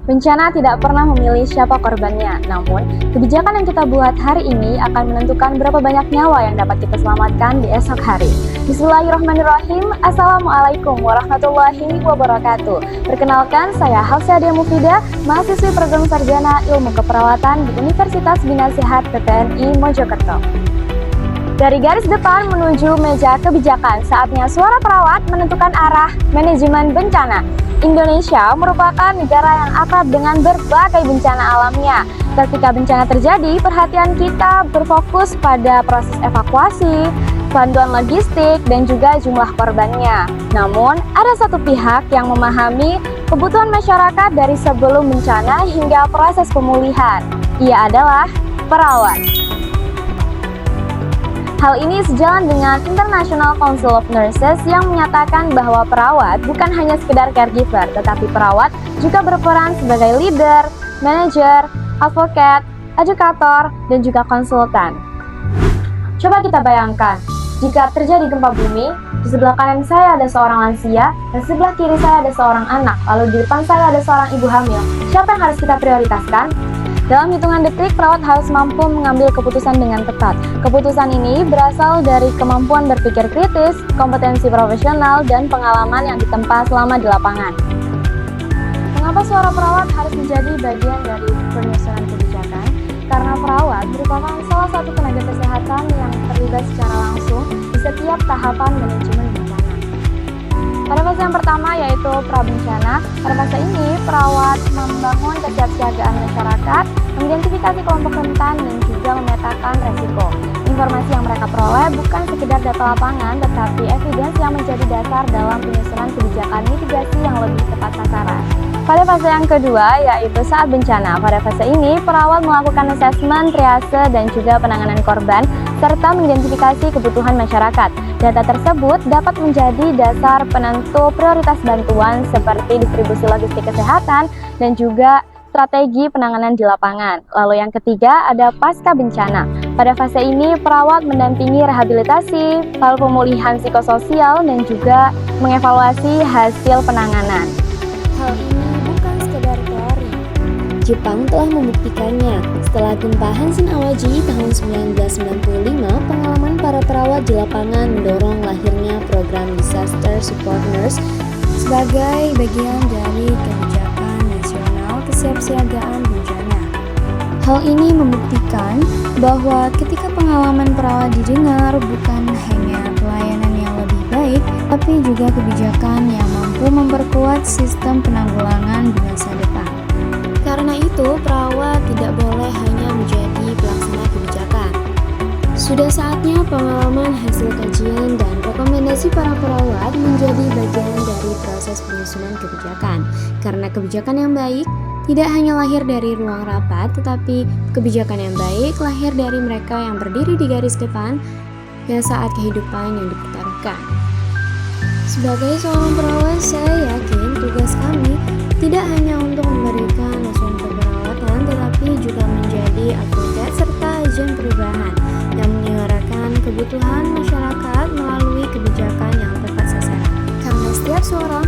Bencana tidak pernah memilih siapa korbannya, namun kebijakan yang kita buat hari ini akan menentukan berapa banyak nyawa yang dapat kita selamatkan di esok hari. Bismillahirrahmanirrahim. Assalamualaikum warahmatullahi wabarakatuh. Perkenalkan, saya Hafsadia Mufida, mahasiswi program sarjana ilmu keperawatan di Universitas Bina Sehat PTNI Mojokerto. Dari garis depan menuju meja kebijakan, saatnya suara perawat menentukan arah manajemen bencana. Indonesia merupakan negara yang akrab dengan berbagai bencana alamnya. Ketika bencana terjadi, perhatian kita berfokus pada proses evakuasi, bantuan logistik, dan juga jumlah korbannya. Namun, ada satu pihak yang memahami kebutuhan masyarakat dari sebelum bencana hingga proses pemulihan. Ia adalah perawat. Hal ini sejalan dengan International Council of Nurses yang menyatakan bahwa perawat bukan hanya sekedar caregiver, tetapi perawat juga berperan sebagai leader, manager, advocate, edukator, dan juga konsultan. Coba kita bayangkan, jika terjadi gempa bumi, di sebelah kanan saya ada seorang lansia, dan sebelah kiri saya ada seorang anak, lalu di depan saya ada seorang ibu hamil. Siapa yang harus kita prioritaskan? Dalam hitungan detik, perawat harus mampu mengambil keputusan dengan tepat. Keputusan ini berasal dari kemampuan berpikir kritis, kompetensi profesional, dan pengalaman yang ditempa selama di lapangan. Mengapa suara perawat harus menjadi bagian dari penyusunan kebijakan? Karena perawat merupakan salah satu tenaga kesehatan yang terlibat secara langsung di setiap tahapan manajemen bencana. Pada fase yang pertama yaitu prabencana, pada fase ini perawat membangun kesiapsiagaan masyarakat, mengidentifikasi kelompok rentan dan juga memetakan resiko. Informasi yang mereka peroleh bukan sekedar data lapangan, tetapi evidensi yang menjadi dasar dalam penyusunan kebijakan mitigasi yang lebih tepat sasaran. Pada fase yang kedua yaitu saat bencana. Pada fase ini perawat melakukan asesmen, triase, dan juga penanganan korban serta mengidentifikasi kebutuhan masyarakat. Data tersebut dapat menjadi dasar penentu prioritas bantuan seperti distribusi logistik kesehatan dan juga strategi penanganan di lapangan. Lalu yang ketiga ada pasca bencana. Pada fase ini perawat mendampingi rehabilitasi, lalu pemulihan psikososial dan juga mengevaluasi hasil penanganan. Hal ini bukan sekedar teori. Jepang telah membuktikannya. Setelah gempa Hanshin Awaji tahun 1995, pengalaman para perawat di lapangan mendorong lahirnya program Disaster Support Nurse sebagai bagian dari kebijakan nasional kesiapsiagaan bencana. Hal ini membuktikan bahwa ketika pengalaman perawat didengar, bukan hanya pelayanan yang lebih baik, tapi juga kebijakan yang mampu memperkuat sistem penanggulangan di masa depan. Karena itu, perawat tidak boleh hanya menjadi pelaksana kebijakan. Sudah saatnya pengalaman, hasil kajian, dan rekomendasi para perawat menjadi bagian dari proses penyusunan kebijakan. Karena kebijakan yang baik tidak hanya lahir dari ruang rapat, tetapi kebijakan yang baik lahir dari mereka yang berdiri di garis depan yang saat kehidupan yang dipertaruhkan. Sebagai seorang perawat, saya yakin tugas kami tidak hanya untuk memberikan asuhan keperawatan, tetapi juga menjadi advokat serta agen perubahan yang menyuarakan kebutuhan masyarakat melalui kebijakan yang tepat sasaran. Karena setiap suara